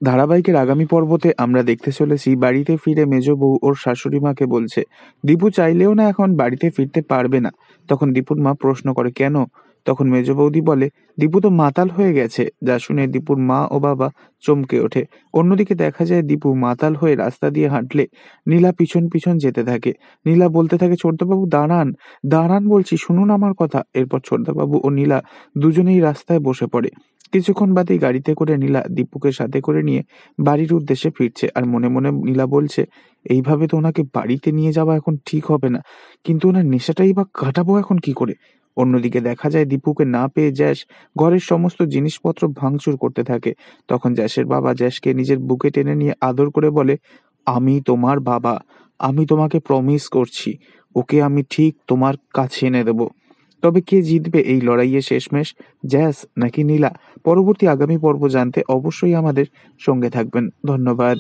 ধারাবাহিকের আগামী পর্বতে আমরা দেখতে চলেছি বাড়িতে ফিরে মেজ বউ ওর শাশুড়ি মাকে বলছে দীপু চাইলেও না এখন বাড়িতে ফিরতে পারবে না। তখন দীপুর মা প্রশ্ন করে কেন? তখন মেজ বৌদি বলে দীপু তো মাতাল হয়ে গেছে। যা শুনে দীপুর মা ও বাবা চমকে ওঠে। অন্যদিকে দেখা যায় দীপু মাতাল হয়ে রাস্তা দিয়ে হাঁটলে নীলা পিছন পিছন যেতে থাকে। নীলা বলতে থাকে ছোটদাবাবু দাঁড়ান, দাঁড়ান বলছি, শুনুন আমার কথা। এরপর ছোটদাবাবু ও নীলা দুজনেই রাস্তায় বসে পড়ে। কিছুক্ষণ বাদেই গাড়িতে করে নীলা দীপুকে সাথে করে নিয়ে বাড়ির উদ্দেশ্যে ফিরছে। আর মনে মনে নীলা বলছে এইভাবে তো ওনাকে বাড়িতে নিয়ে যাওয়া এখন ঠিক হবে না, কিন্তু ওনার নেশাটাই বা কাটাবো এখন কি করে। অন্যদিকে দেখা যায় দীপুকে না পেয়ে জ্যাস ঘরের সমস্ত জিনিসপত্র ভাঙচুর করতে থাকে। তখন জ্যাসের বাবা জ্যাসকে নিজের বুকে টেনে নিয়ে আদর করে বলে আমি তোমার বাবা, আমি তোমাকে প্রমিস করছি ওকে আমি ঠিক তোমার কাছে এনে দেবো। তবে কে জিতবে এই লড়াইয়ে শেষমেশ, জ্যাস নাকি নীলা? পরবর্তী আগামী পর্ব জানতে অবশ্যই আমাদের সঙ্গে থাকবেন। ধন্যবাদ।